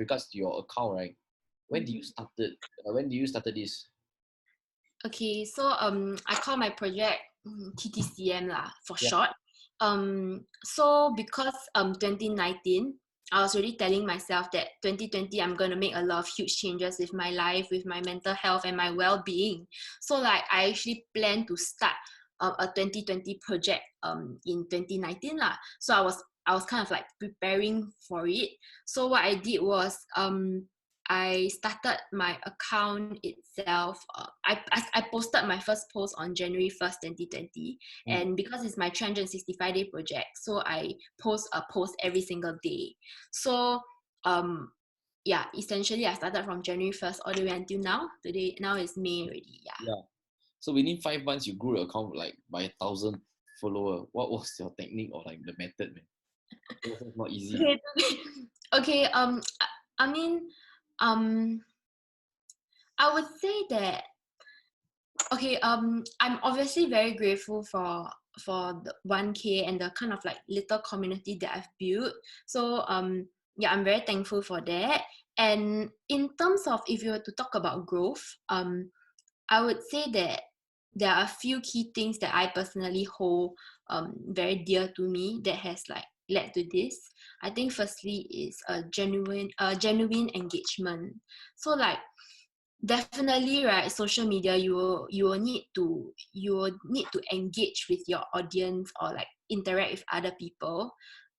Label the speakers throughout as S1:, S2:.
S1: regards to your account, right? When did you started? When did you started this?
S2: Okay, so I call my project TTCM lah for
S1: Yeah.
S2: short. So because 2019, I was already telling myself that 2020 I'm gonna make a lot of huge changes with my life, with my mental health and my well-being. So like I actually plan to start a 2020 project in 2019 lah. So I was kind of like preparing for it. So what I did was I started my account itself. I posted my first post on January 1st, 2020. And because it's my 365-day project, so I post a post every single day. So yeah, essentially I started from January 1st all the way until now. Today now is May already. Yeah.
S1: Yeah. So within 5 months, you grew your account like by 1,000 follower. What was your technique or like the method, man? It was not easy.
S2: Okay. I mean, I would say that okay. I'm obviously very grateful for the 1K and the kind of like little community that I've built. So yeah, I'm very thankful for that. And in terms of if you were to talk about growth, I would say that there are a few key things that I personally hold very dear to me that has like led to this. I think firstly is a genuine engagement. So like definitely right, social media you will need to engage with your audience or like interact with other people.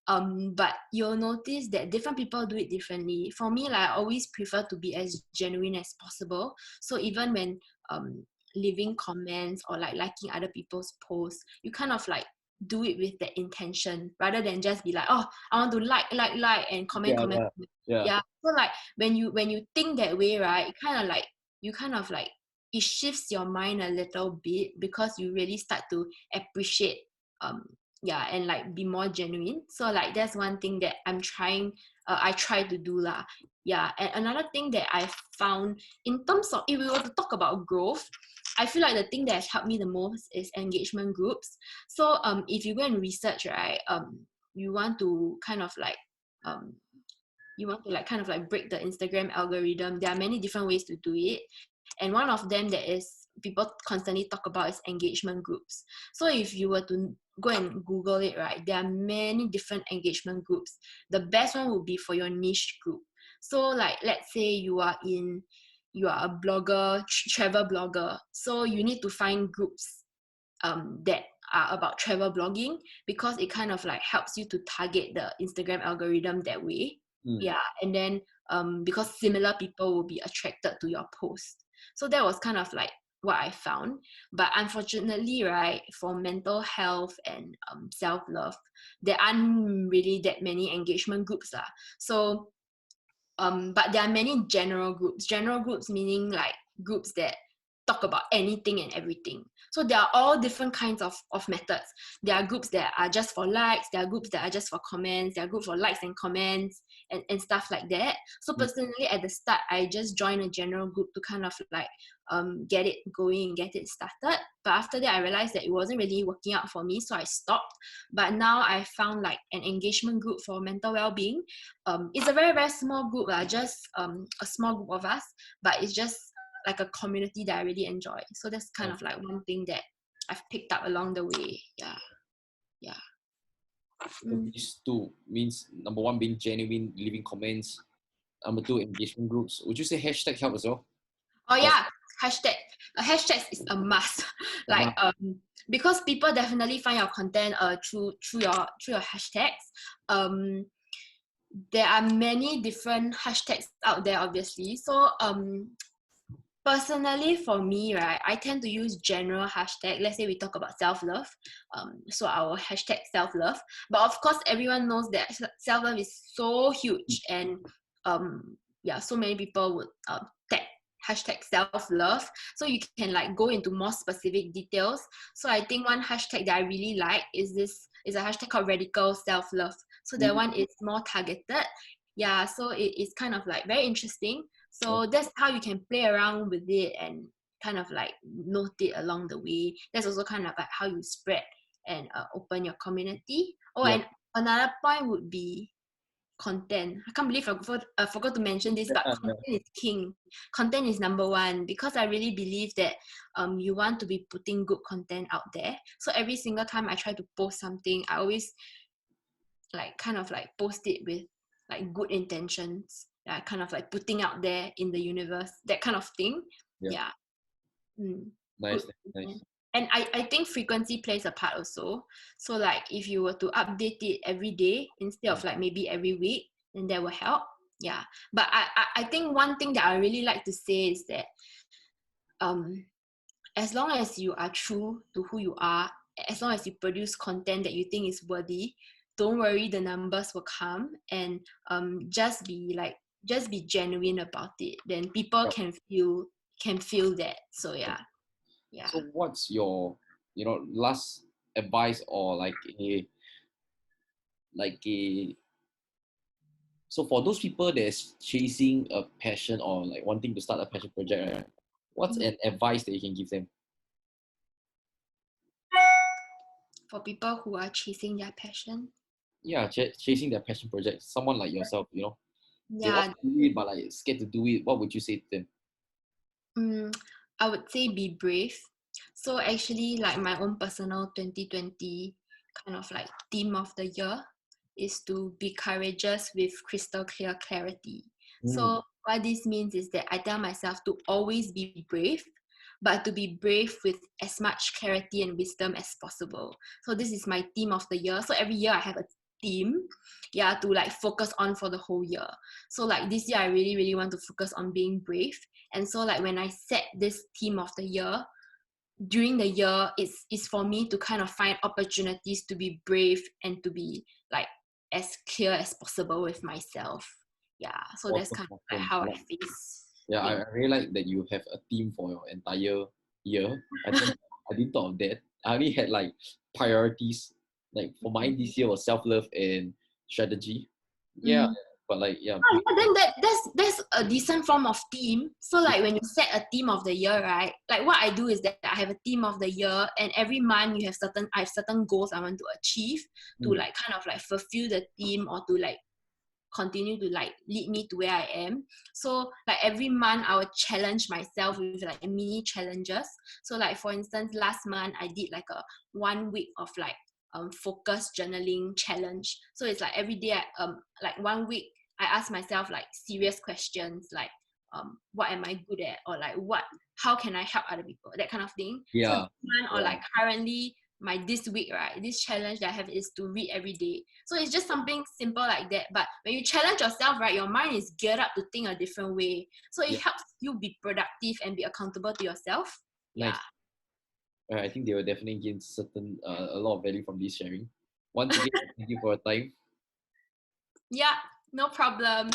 S2: But you'll notice that different people do it differently. For me, like I always prefer to be as genuine as possible. So even when um leaving comments or like liking other people's posts, you kind of like do it with the intention rather than just be like, oh, I want to like and comment
S1: Yeah,
S2: comment.
S1: yeah, yeah.
S2: Yeah, so like when you think that way, right, you kind of like it shifts your mind a little bit because you really start to appreciate um yeah, and like be more genuine. So like that's one thing that I try to do lah. Yeah, and another thing that I found in terms of if we were to talk about growth, I feel like the thing that has helped me the most is engagement groups. So if you go and research, right, you want to kind of like um you want to like kind of like break the Instagram algorithm. There are many different ways to do it, and one of them that is people constantly talk about is engagement groups. So if you were to go and Google it, right, there are many different engagement groups. The best one would be for your niche group. So like let's say you are a blogger, travel blogger, so you need to find groups that are about travel blogging because it kind of like helps you to target the Instagram algorithm that way. Yeah, and then because similar people will be attracted to your post. So that was kind of like what I found. But unfortunately, right, for mental health and self-love, there aren't really that many engagement groups lah. So but there are many general groups meaning like groups that talk about anything and everything. So there are all different kinds of methods. There are groups that are just for likes, there are groups that are just for comments, there are groups for likes and comments and stuff like that. So personally at the start I just joined a general group to kind of like get it going, get it started. But after that I realized that it wasn't really working out for me, so I stopped. But now I found like an engagement group for mental well-being. It's a very very small group, just a small group of us, but it's just like a community that I really enjoy. So that's kind of like one thing that I've picked up along the way. Yeah.
S1: So these two means number one being genuine, leaving comments. Number two, engagement groups. Would you say hashtag help as well?
S2: Oh
S1: Or
S2: yeah, hashtag. Hashtag is a must. Like because people definitely find your content through your hashtags. There are many different hashtags out there, obviously. So personally for me, right, I tend to use general hashtag. Let's say we talk about self-love, so our hashtag self-love. But of course everyone knows that self-love is so huge, and yeah, so many people would tag hashtag self-love, so you can like go into more specific details. So I think one hashtag that I really like is a hashtag called radical self-love. So that one is more targeted. Yeah, so it's kind of like very interesting. So that's how you can play around with it and kind of like note it along the way. That's also kind of like how you spread and open your community. Oh,
S1: yeah,
S2: and another point would be content. I can't believe I forgot to mention this, but content is king. Content is number one, because I really believe that you want to be putting good content out there. So every single time I try to post something, I always like kind of like post it with like good intentions. Kind of like putting out there in the universe, that kind of thing.
S1: Yeah.
S2: Good.
S1: Nice.
S2: And I think frequency plays a part also. So like if you were to update it every day instead of like maybe every week, then that will help. Yeah. But I think one thing that I really like to say is that as long as you are true to who you are, as long as you produce content that you think is worthy, don't worry, the numbers will come. And just be genuine about it. Then people can feel that. So yeah.
S1: So what's your, last advice, or so for those people that's chasing a passion or like wanting to start a passion project, right? What's an advice that you can give them?
S2: For people who are chasing their passion?
S1: Yeah, chasing their passion project. Someone like yourself, they
S2: Yeah.
S1: want to do it but like scared to do it. What would you say to them?
S2: I would say be brave. So actually, like my own personal 2020 kind of like theme of the year is to be courageous with crystal clear clarity. So what this means is that I tell myself to always be brave, but to be brave with as much clarity and wisdom as possible. So this is my theme of the year. So every year I have a theme, to like focus on for the whole year. So like this year I really, really want to focus on being brave. And so like when I set this theme of the year, during the year, it's for me to kind of find opportunities to be brave and to be like as clear as possible with myself. Yeah, so that's kind of like how I face.
S1: Yeah, I really like that you have a theme for your entire year. I didn't thought of that. I only had like priorities. Like for mine this year was self-love and strategy. Yeah, but like
S2: then that's a decent form of theme. So like when you set a theme of the year, right? Like what I do is that I have a theme of the year, and every month I have certain goals I want to achieve to like kind of like fulfill the theme, or to like continue to like lead me to where I am. So like every month I will challenge myself with like mini challenges. So like for instance, last month I did like a 1 week of like focused journaling challenge. So it's like every day like 1 week I ask myself like serious questions like what am I good at, or like how can I help other people, that kind of thing. So this month, or like currently this week, right, this challenge that I have is to read every day. So it's just something simple like that. But when you challenge yourself, right, your mind is geared up to think a different way. So it helps you be productive and be accountable to yourself.
S1: Nice. I think they will definitely gain a lot of value from this sharing. Once again, thank you for your time.
S2: Yeah, no problem.